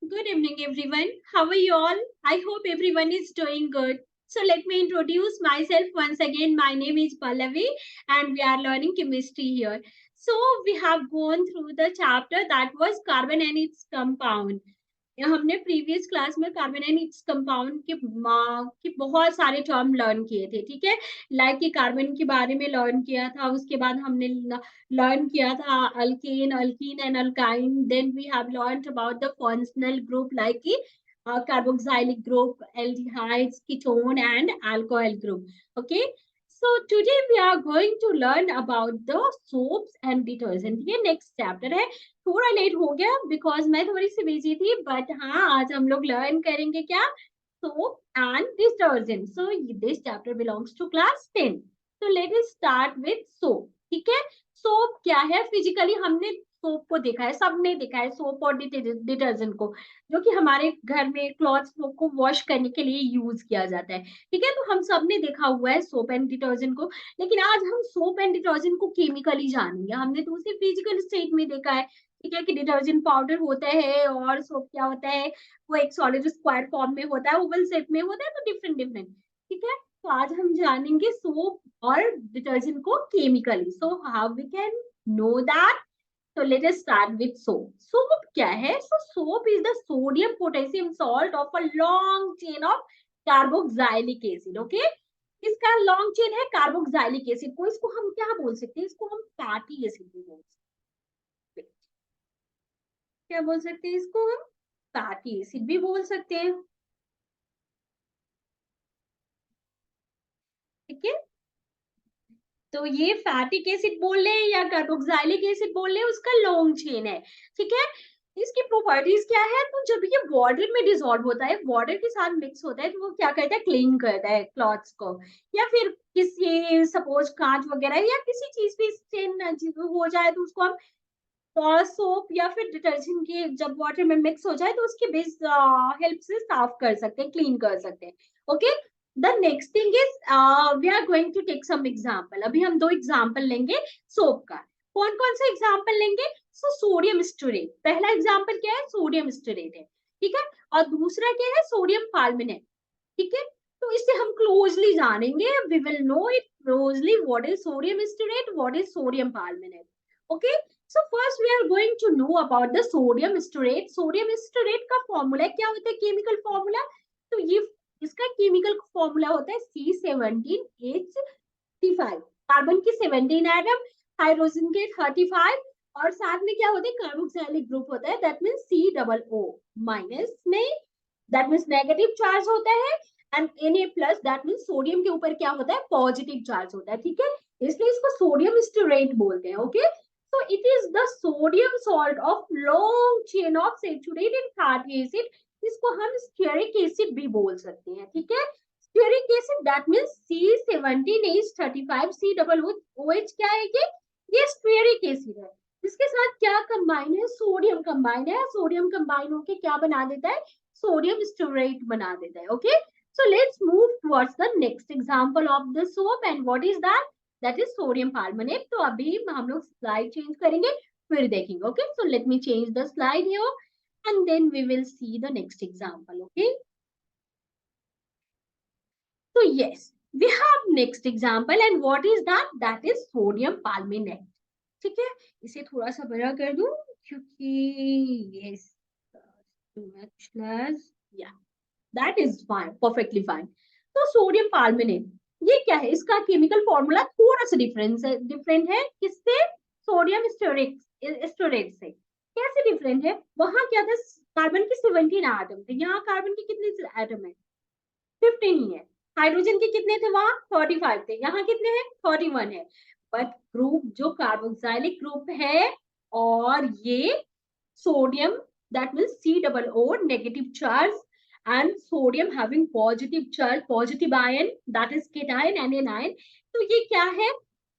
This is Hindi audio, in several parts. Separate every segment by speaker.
Speaker 1: Good evening, everyone. How are you all? I hope everyone is doing good. So, let me introduce myself once again. My name is Pallavi, and we are learning chemistry here. So, we have gone through the chapter that was carbon and its compound. हमने प्रीवियस क्लास में कार्बन एंड इट्स कंपाउंड के बहुत सारे टर्म लर्न किए थे, ठीक है। लाइक कि कार्बन के बारे में लर्न किया था, उसके बाद हमने लर्न किया था alkane, alkene and alkyne. Then we have learned about the functional group like कि carboxylic group, aldehydes, ketone and alcohol group. Okay, so today we are going to learn about the soaps and detergent. ये नेक्स्ट चैप्टर है। थोड़ा लेट हो गया बिकॉज मैं थोड़ी सी बिजी थी, बट हाँ आज हम लोग लर्न करेंगे क्या, soap and detergent. So this chapter belongs to class 10। तो let us start with soap, ठीक है। सोप क्या है? फिजिकली हमने सोप को देखा है, सबने देखा है सोप और डिटर्जेंट को, जो कि हमारे घर में क्लॉथ्स को वॉश करने के लिए यूज किया जाता है, ठीक है। तो हम सबने देखा हुआ है सोप एंड डिटर्जेंट को, लेकिन आज हम सोप एंड डिटर्जेंट को केमिकली जानेंगे। हमने तो उसे फिजिकल स्टेट में देखा है, ठीक है, कि डिटर्जेंट पाउडर होता है और सोप क्या होता है, वो एक सॉलिड स्क्वायर फॉर्म में होता है, ओवल शेप में होता है, तो डिफरेंट डिफरेंट, ठीक है। तो आज हम जानेंगे सोप और डिटर्जेंट को chemically. So how we can know that? So let us start with soap. Soap क्या है? So soap is the sodium potassium salt of a long chain of carboxylic acid. Okay? इसका लॉन्ग चेन है कार्बोक्सिलिक एसिड को। इसको हम क्या बोल सकते हैं? इसको हम फैटी एसिड भी बोल सकते हैं। क्या बोल सकते हैं इसको? हम फैटी एसिड भी बोल सकते हैं, ठीक है। तो ये फैटिक एसिड बोल ले या कार्बोक्सिलिक एसिड बोल ले, उसका लॉन्ग चेन है, ठीक है। इसकी प्रॉपर्टीज क्या है? तो जब ये वाटर में डिसॉल्व होता है, वाटर के साथ मिक्स होता है, तो वो क्या करता है? क्लीन करता है क्लॉथ्स को, या फिर किसी सपोज कांच वगैरह या किसी चीज भी स्टेन हो जाए तो उसको हम सोप या फिर डिटर्जेंट के जब वाटर में मिक्स हो जाए तो उसके बेस हेल्प से साफ कर सकते हैं, क्लीन कर सकते हैं। Okay, the next thing is we are going to take some example. अभी हम दो एग्जांपल लेंगे सोप का। कौन कौन सा एग्जांपल लेंगे? सो सोडियम स्टोरेट, पहला एग्जांपल क्या है? सोडियम स्टोरेट है, ठीक है। और दूसरा क्या है? सोडियम पाल्मिनेट, ठीक है। तो इसे हम क्लोजली जानेंगे, we will know it closely, what is sodium stearate, what is sodium palmitate. Okay, so first we are going to know about the sodium stearate. Sodium stearate का फॉर्मूला क्या होता है? केमिकल फॉर्मूला, तो ये इसका केमिकल फॉर्मूला होता है C17H35। कार्बन की 17 एटम, हाइड्रोजन के 35, और साथ में क्या होता है? कार्बोक्सिलिक ग्रुप होता है, दैट मींस COO माइनस में, दैट मींस नेगेटिव चार्ज होता है, and Na+ that means sodium के ऊपर क्या होता है? पॉजिटिव चार्ज होता है, ठीक है। इसलिए इसको सोडियम स्टेरेट बोलते हैं। Okay, so it is the sodium salt of long chain of saturated fatty acid. इसको हम स्टेरिक एसिड भी बोल सकते हैं, ठीक है। Stearic acid that means C17H35 COOH क्या है? ये स्टेरिक एसिड है। इसके साथ क्या कंबाइन है? सोडियम कंबाइन है। सोडियम कंबाइन होके क्या बना देता है? सोडियम स्टेरेट बना देता है। Okay, so let's move towards the next example of the soap, and what is that? That is sodium palmitate. तो अभी हम लोग स्लाइड चेंज करेंगे, फिर देखेंगे। Okay, so let me change the slide here and then we will see the next example. Okay, so yes, we have next example, and what is that? That is sodium palmitate, ठीक है। इसे थोड़ा सा बड़ा कर दूं क्योंकि yes too much less, yeah, that is fine, perfectly fine। तो सोडियम पाल्मिनेट ये क्या है? इसका केमिकल फॉर्मूला थोड़ा सा डिफरेंट है किससे? सोडियम स्टोरेट से। कैसे डिफरेंट है? वहां क्या था? कार्बन की 17 एटम थे, यहाँ कार्बन के कितने एटम है? 15 ही है। हाइड्रोजन के कितने थे? वहां 35 थे, यहाँ कितने हैं? 31 है। बट ग्रुप जो कार्बोक्सिलिक ग्रुप है, और ये sodium that means COO negative charge, and sodium having positive charge, positive ion, that is cation, anion। तो ये क्या है?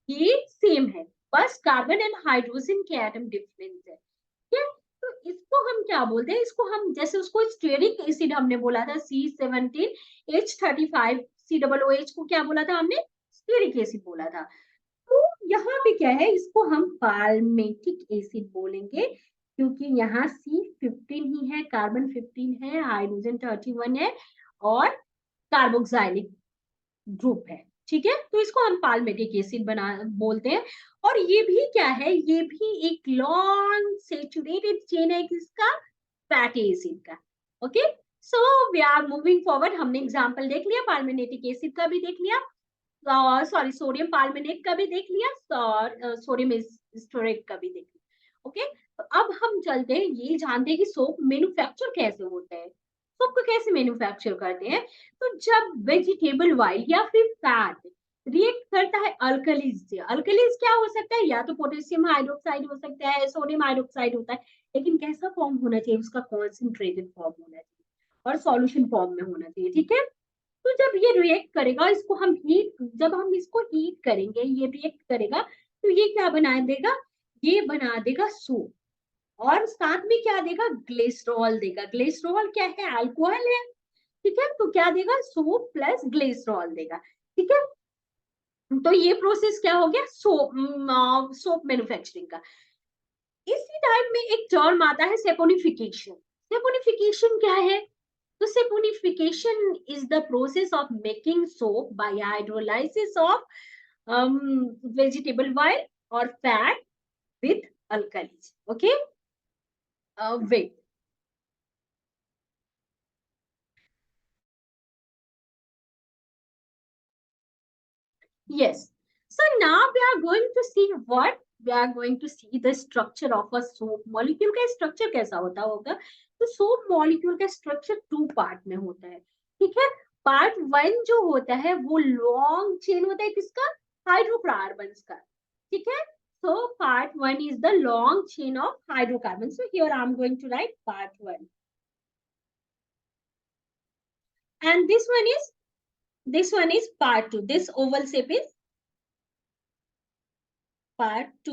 Speaker 1: ये सेम है, बस कार्बन एंड हाइड्रोजन के एटम डिफरेंस है, ठीक है। तो इसको हम क्या बोलते हैं? इसको हम जैसे उसको स्टेरिक एसिड हमने बोला था C17H35 COOH को क्या बोला था हमने? स्टेरिक एसिड बोला था। तो यहाँ पे क्या है? इसको हम पाल्मेटिक एसिड बोलेंगे, क्योंकि यहाँ C15 15 ही है, कार्बन 15 है, हाइड्रोजन 31 है और कार्बोक्सिलिक ग्रुप है। ठीक है, तो इसको हम पाल्मेटिक एसिड बना बोलते हैं। और ये भी क्या है, ये भी एक लॉन्ग सेचुरेटेड चेन है किसका, फैटी एसिड का। Okay, so we are moving forward. हमने एग्जांपल देख लिया, पाल्मेटिक एसिड का भी देख लिया, सॉरी सोडियम पाल्मेनेट का भी देख लिया, और सोडियम स्टोरेट का भी देख लिया। ओके, तो अब हम चलते हैं, ये जानते हैं कि सोप मैन्युफैक्चर कैसे होता है। सोप को कैसे मैन्युफैक्चर करते हैं, तो जब वेजिटेबल ऑयल या फिर फैट रिएक्ट करता है अल्कलीज से। अल्कलीज क्या हो सकता है, या तो पोटेशियम हाइड्रोक्साइड हो सकता है, सोडियम हाइड्रोक्साइड होता है, लेकिन कैसा फॉर्म होना चाहिए, उसका कॉन्सेंट्रेटेड फॉर्म होना चाहिए और सॉल्यूशन फॉर्म में होना चाहिए। ठीक है, तो जब ये रिएक्ट करेगा, इसको हम हीट, जब हम इसको हीट करेंगे, ये रिएक्ट करेगा, तो ये क्या बना देगा, ये बना देगा सोप। और साथ में क्या देगा, ग्लिसरॉल देगा। ग्लिसरॉल क्या है, अल्कोहल है। ठीक है, तो क्या देगा, सोप प्लस ग्लिसरॉल देगा। ठीक है, तो ये प्रोसेस क्या हो गया, सोप मैन्युफैक्चरिंग का। इसी टाइम में एक टर्म आता है सेपोनिफिकेशन। सेपोनिफिकेशन क्या है, तो saponification is the process of making soap by hydrolysis of vegetable oil or fat with alkalis. Okay, wait. Yes. So now we are going to see what we are going to see the structure of a soap molecule का structure कैसा होता होगा। तो soap molecule का structure टू पार्ट में होता है। ठीक है, पार्ट वन जो होता है वो लॉन्ग चेन होता है किसका, हाइड्रोकार्बन्स का। ठीक है, so part one is the long chain of hydrocarbons. So here I am going to write part one, and this one is part two. This oval shape is part two.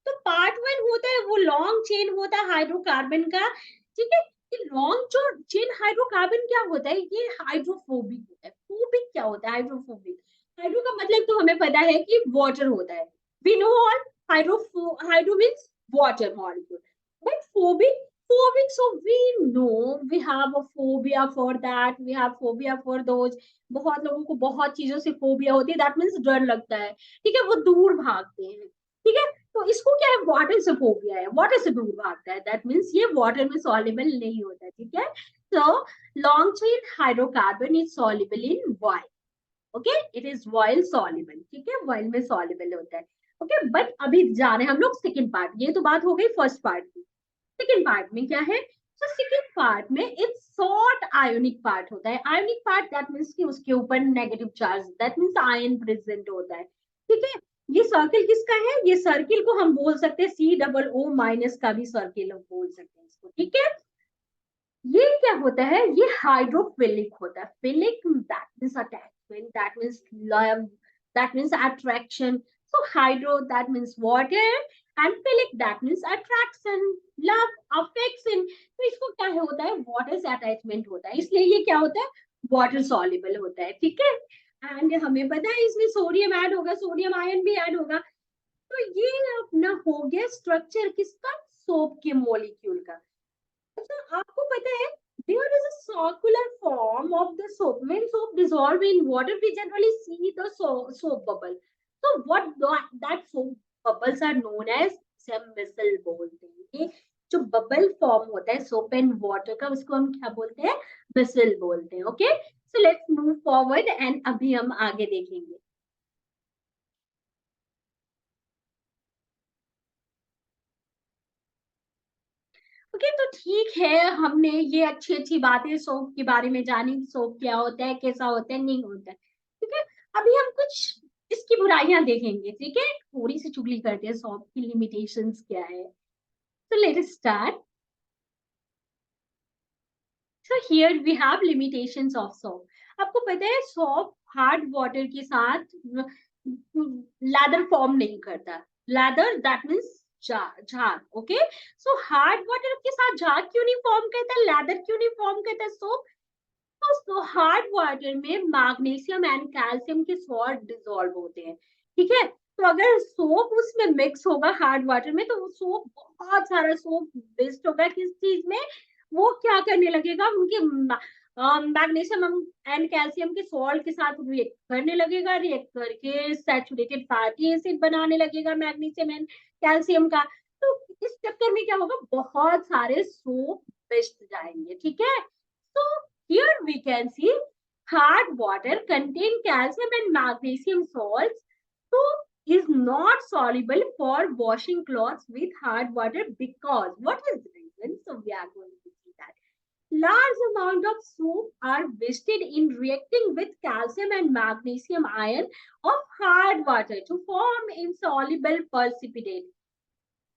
Speaker 1: तो पार्ट वन होता है वो लॉन्ग चेन होता है हाइड्रोकार्बन का। ठीक है, ये लॉन्ग जो चेन हाइड्रोकार्बन क्या होता है, ये हाइड्रोफोबिक होता है। फोबिक क्या होता है, हाइड्रोफोबिक। हाइड्रो का मतलब तो हमें पता है कि वाटर होता है, we know all. Hydro means water molecule, but phobic, phobic, so we know we have a phobia for that, we have phobia for those. बहुत लोगों को बहुत चीजों से फोबिया होती है, दैट मीन्स डर लगता है। ठीक है, वो दूर भागते हैं। ठीक है, तो इसको क्या है, वाटर से फोबिया है, वाटर से दूर भागता है, दैट मीन्स ये वाटर में सॉल्युबल नहीं होता है। ठीक है, तो long chain hydrocarbon is soluble in oil. Okay, it is oil soluble. ठीक है, ऑयल में सॉल्युबल होता है। ओके, बट अभी जा रहे हैं हम लोग सेकेंड पार्ट। ये तो बात हो गई फर्स्ट पार्ट की। सेकेंड पार्ट में क्या है, तो सेकेंड पार्ट में एक शॉर्ट आयोनिक पार्ट होता है। आयोनिक पार्ट दैट मीन्स कि उसके ऊपर negative charge, that means ion present होता है। ठीक है, ये सर्किल किसका है, ये सर्किल को हम बोल सकते हैं COO माइनस का भी सर्किल हम बोल सकते हैं इसको। ठीक है, ये क्या होता है, ये हाइड्रोफिलिक होता है। Philic that means attachment, that means love, that means attraction. So hydro that means water and philic that means attraction, love, affection. तो इसको क्या होता है, वाटर से अटैचमेंट होता है, इसलिए ये क्या होता है, वाटर सॉल्युबल होता है। ठीक है, एंड हमें पता है इसमें सोडियम ऐड होगा, सोडियम आयन भी ऐड होगा। तो ये अपना हो गया स्ट्रक्चर किसका, सोप के मॉलिक्यूल का। अच्छा, आपको पता है there is a circular form of the soap. When soap dissolve in water, we generally see the soap bubble. So what that soap bubbles are known as semicell बोलते हैं। ये जो बबल फॉर्म होता है सोप एंड वाटर का, उसको हम क्या बोलते हैं, मिसल बोलते हैं। Okay, so let's move forward and अभी हम आगे देखेंगे। ओके, तो ठीक है, हमने ये अच्छी अच्छी बातें सोप के बारे में जानी, सोप क्या होता है, कैसा होता है, नहीं होता है। ठीक है, अभी हम कुछ इसकी बुराइयां देखेंगे। ठीक है, थोड़ी सी चुगली करते हैं, सोप की लिमिटेशंस क्या है। तो let us start. So here we have limitations of soap. आपको पता है सोप हार्ड वाटर के साथ लैदर फॉर्म नहीं करता। लैदर दैट मीन्स झाग। ओके, सो हार्ड वाटर के साथ झाग क्यों नहीं फॉर्म करता, लैदर क्यों नहीं फॉर्म करता सोप। तो हार्ड वाटर में मैग्नीशियम एंड कैल्शियम के सॉल्ट डिसॉल्व होते हैं। ठीक है, तो अगर सोप उसमें मिक्स होगा हार्ड वाटर में, तो वो सोप, बहुत सारा सोप वेस्ट होगा किस चीज में, वो क्या करने लगेगा, उनके मैग्नीशियम एंड कैल्शियम के सॉल्ट के साथ रिएक्ट करने लगेगा, रिएक्ट करके सैचुरेटेड फैटी एसिड बनाने लगेगा मैग्नीशियम एंड कैल्शियम का। तो इस चक्कर में क्या होगा, बहुत सारे सोप वेस्ट जाएंगे, ठीक है। तो here we can see hard water contain calcium and magnesium salts, so is not soluble for washing clothes with hard water, because what is the reason? So we are going to see that large amount of soap are wasted in reacting with calcium and magnesium ion of hard water to form insoluble precipitate.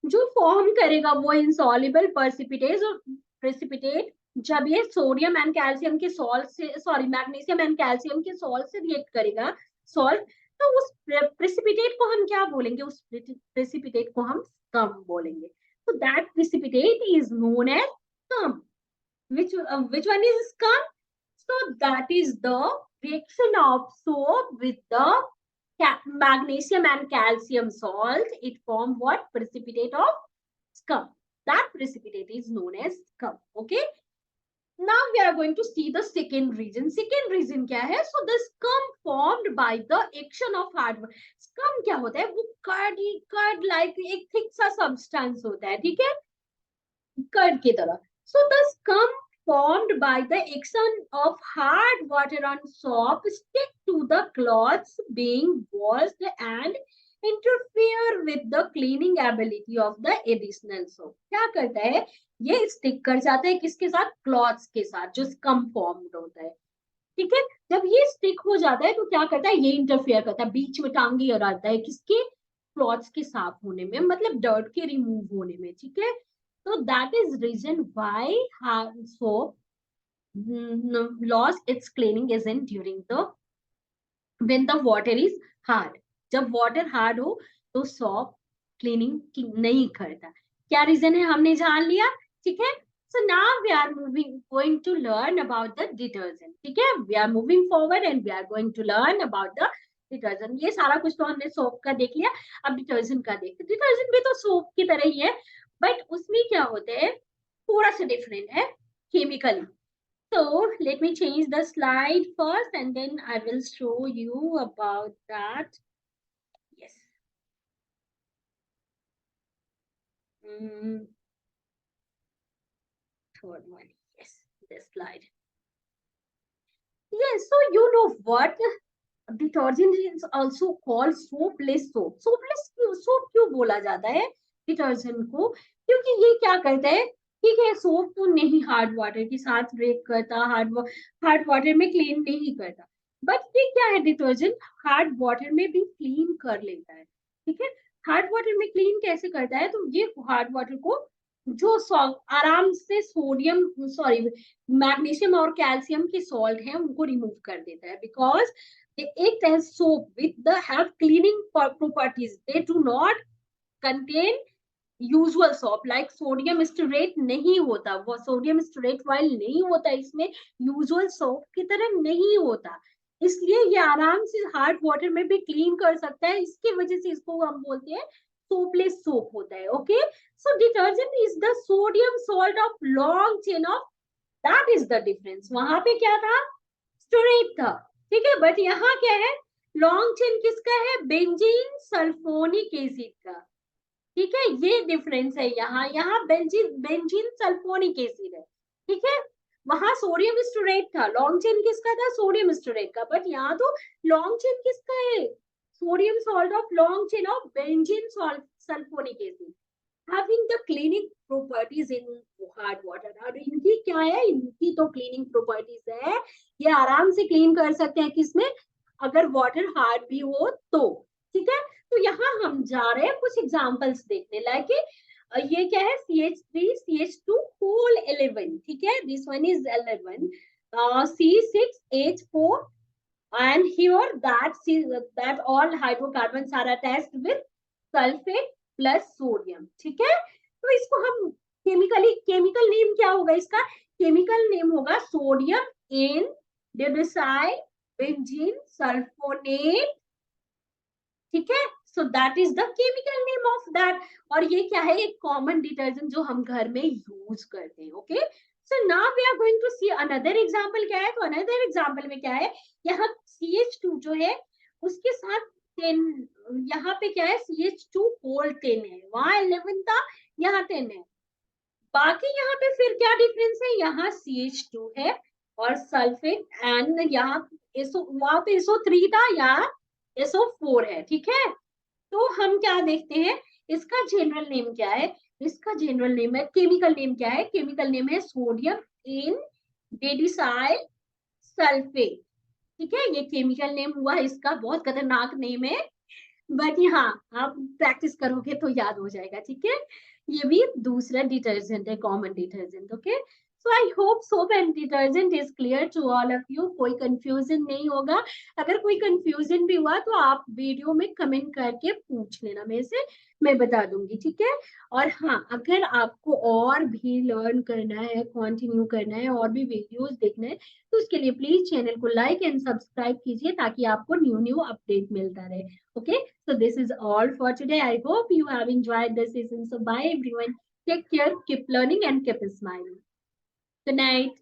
Speaker 1: जो फॉर्म करेगा वो इंसॉल्युबल प्रेसिपिटेट, जब ये सोडियम एंड कैल्शियम के सॉल्ट से, सॉरी, मैग्नीशियम एंड कैल्शियम के सॉल्ट से रिएक्ट करेगा, सॉल्ट, तो उस प्रेसिपिटेट को हम क्या बोलेंगे, उस प्रेसिपिटेट को हम स्कम बोलेंगे। तो that precipitate is known as scum. which one is scum? So that is the reaction of soap with the magnesium and calcium salt. It form what? Precipitate of scum. That precipitate is known as scum. Okay. Now we are going to see the second reason. Second reason क्या है? So the scum formed by the action of hard water. Scum क्या होता है? वो curd like एक thick सा substance होता है, ठीक है? कर्ड की तरह. So the scum formed by the action of hard water on soap stick to the cloths being washed and interfere with the cleaning ability of the additional soap. क्या करता है, ये स्टिक कर जाता है किसके साथ, क्लॉथ्स के साथ, जो स्कम फॉर्म्ड होता है, ठीक है। जब ये स्टिक हो जाता है तो क्या करता है, ये इंटरफेयर करता है, बीच में टांगे और आता है किसके, क्लॉथ्स के साफ होने में, मतलब डर्ट के रिमूव होने में, ठीक है। So that is reason why soap lost its cleaning agent during the when the water is hard. जब water hard हो तो soap cleaning नहीं करता। क्या reason है हमने जान लिया, ठीक है। So now we are going to learn about the detergent, ठीक है। We are moving forward and we are going to learn about the detergent. ये सारा कुछ तो हमने सोप का देख लिया, अब डिटर्जेंट का देखते। डिटर्जेंट भी तो सोप की तरह ही है, बट उसमें क्या होता है, थोड़ा सा डिफरेंट है chemically. So let me change the slide first and then I will show you about that. Yes. Third one. Yes, this slide. Yes, so you know what? Detergent is also called soapless soap. Soapless soap क्यों बोला जाता है डिटर्जेंट को, क्योंकि ये क्या करता है, ठीक है, सोप तो नहीं हार्ड वाटर के साथ ब्रेक करता, हार्ड वाटर में क्लीन नहीं करता, बट ये क्या है, डिटर्जेंट हार्ड वाटर में भी क्लीन कर लेता है, ठीक है। हार्ड वाटर में क्लीन कैसे करता है, तो ये हार्ड वाटर को जो आराम से सोडियम, सॉरी, मैग्नीशियम और कैल्शियम के सॉल्ट है उनको रिमूव कर देता है, because they act as soap with the have cleaning properties. They do not contain usual soap like sodium stearate नहीं होता, वो sodium stearate while नहीं होता इसमें, usual soap की तरह नहीं होता, इसलिए ये आराम से हार्ड वाटर में भी क्लीन कर सकता है, इसकी वजह से इसको हम बोलते हैं सोपलेस सोप होता है। Okay, so detergent is the sodium salt of long chain of, that is the difference. वहां पे क्या था, स्टोरेट था, ठीक है, बट यहाँ क्या है, लॉन्ग चेन किसका है, बेंजीन सल्फोनिक एसिड का, ठीक है, ये डिफरेंस है। यहाँ बेंजीन सल्फोनिक एसिड है, ठीक है। वहां सोडियम स्टोरेट था, लॉन्ग चेन किसका था, सोडियम स्टोरेट का, बट यहाँ तो लॉन्ग चेन किसका है, sodium salt of long chain of benzene sulphonic acid having the cleaning properties in hard water। और इनकी क्या है, इनकी तो क्लीनिंग प्रॉपर्टीज है, ये आराम से क्लीन कर सकते हैं किसमें, अगर वाटर हार्ड भी हो तो, ठीक है। तो यहाँ हम जा रहे हैं कुछ एग्जांपल्स देखने, लाइक ये क्या है, CH3 CH2 होल 11, ठीक है, this one is 11, C6H4 and here that all hydrocarbons are attached with sulfate plus sodium, ठीक है। तो इसको हम केमिकल नेम क्या होगा, इसका केमिकल नेम होगा सोडियम इन डेडोसाइड बेंजीन सल्फोनेट, ठीक है। So that is the chemical name of that. और ये क्या है, एक कॉमन डिटर्जेंट जो हम घर में यूज करते हैं, okay. So now we are going to see another example क्या है, तो another example में क्या है, यहाँ CH2 जो है उसके साथ 10, यहाँ पे क्या है CH2 होल 10 है, वहां 11 था, यहाँ 10 है। बाकी यहाँ पे फिर क्या डिफरेंस है, यहाँ CH2 है और सल्फेट, एंड यहाँ वहां पे SO3 था, यहाँ SO4 है, ठीक है। तो हम क्या देखते हैं, इसका जनरल नेम क्या है, इसका जनरल नेम है, केमिकल नेम क्या है, केमिकल नेम है सोडियम इन डेडिसाइल सल्फेट, ठीक है। ये केमिकल नेम हुआ इसका, बहुत खतरनाक नेम है, बट हाँ आप प्रैक्टिस करोगे तो याद हो जाएगा, ठीक है। ये भी दूसरा डिटर्जेंट है, common detergent, okay. So I hope soap and detergent is clear to all of you, कोई कंफ्यूजन नहीं होगा। अगर कोई कंफ्यूजन भी हुआ तो आप वीडियो में कमेंट करके पूछ लेना मेरे से, मैं बता दूंगी, ठीक है। और हाँ, अगर आपको और भी लर्न करना है, कंटिन्यू करना है, और भी वीडियोस देखना है, तो उसके लिए प्लीज चैनल को लाइक एंड सब्सक्राइब कीजिए, ताकि आपको न्यू न्यू अपडेट मिलता रहे, okay. So this is all for today. I hope you have enjoyed the session. So bye everyone, take care, keep learning and keep smiling. Good night.